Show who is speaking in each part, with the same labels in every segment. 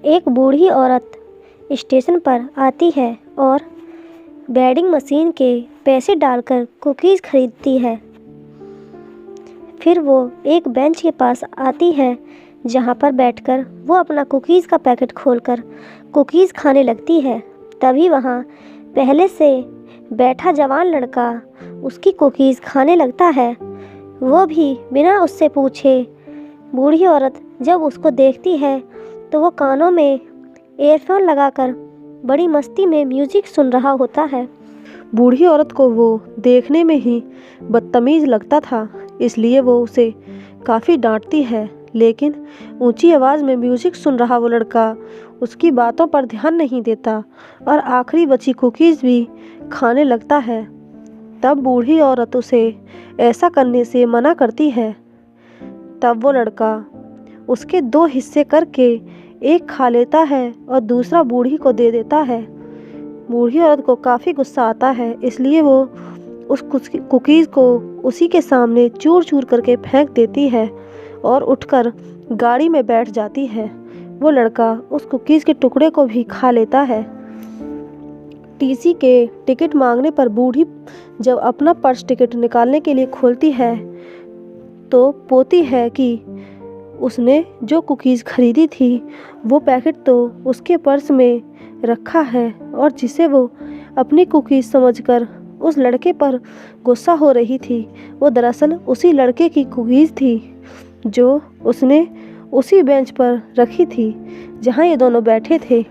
Speaker 1: एक बूढ़ी औरत स्टेशन पर आती है और वेंडिंग मशीन के पैसे डालकर कुकीज़ खरीदती है। फिर वो एक बेंच के पास आती है जहाँ पर बैठकर वो अपना कुकीज़ का पैकेट खोलकर कुकीज़ खाने लगती है। तभी वहाँ पहले से बैठा जवान लड़का उसकी कुकीज़ खाने लगता है, वो भी बिना उससे पूछे। बूढ़ी औरत जब उसको देखती है तो वो कानों में ईयरफोन लगाकर बड़ी मस्ती में म्यूज़िक सुन रहा होता है।
Speaker 2: बूढ़ी औरत को वो देखने में ही बदतमीज़ लगता था, इसलिए वो उसे काफ़ी डांटती है। लेकिन ऊंची आवाज़ में म्यूज़िक सुन रहा वो लड़का उसकी बातों पर ध्यान नहीं देता और आखिरी बची कुकीज़ भी खाने लगता है। तब बूढ़ी औरत उसे ऐसा करने से मना करती है। तब वो लड़का उसके 2 हिस्से करके एक खा लेता है और दूसरा बूढ़ी को दे देता है। बूढ़ी औरत को काफ़ी गुस्सा आता है, इसलिए वो उस कुकीज़ को उसी के सामने चूर चूर करके फेंक देती है और उठकर गाड़ी में बैठ जाती है। वो लड़का उस कुकीज़ के टुकड़े को भी खा लेता है। टीसी के टिकट मांगने पर बूढ़ी जब अपना पर्स टिकट निकालने के लिए खोलती है तो पाती है कि उसने जो कुकीज़ खरीदी थी वो पैकेट तो उसके पर्स में रखा है और जिसे वो अपनी कुकीज़ समझकर उस लड़के पर गुस्सा हो रही थी, वो दरअसल उसी लड़के की कुकीज़ थी जो उसने उसी बेंच पर रखी थी जहाँ ये दोनों बैठे थे।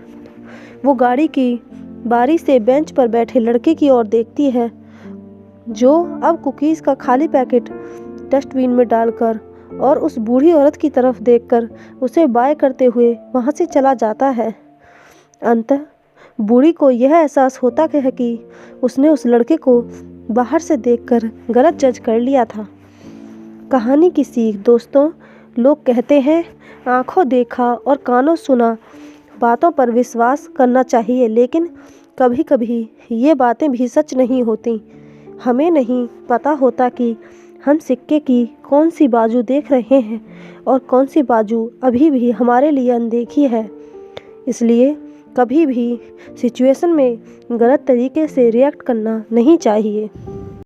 Speaker 2: वो गाड़ी की बारी से बेंच पर बैठे लड़के की ओर देखती है जो अब कुकीज़ का खाली पैकेट डस्टबिन में डालकर और उस बूढ़ी औरत की तरफ देखकर उसे बाय करते हुए वहाँ से चला जाता है। अंततः बूढ़ी को यह एहसास होता है कि उसने उस लड़के को बाहर से देखकर गलत जज कर लिया था। कहानी की सीख दोस्तों, लोग कहते हैं आँखों देखा और कानों सुना बातों पर विश्वास करना चाहिए, लेकिन कभी कभी ये बातें भी सच नहीं होती। हमें नहीं पता होता कि हम सिक्के की कौन सी बाजू देख रहे हैं और कौन सी बाजू अभी भी हमारे लिए अनदेखी है। इसलिए कभी भी सिचुएशन में गलत तरीके से रिएक्ट करना नहीं चाहिए।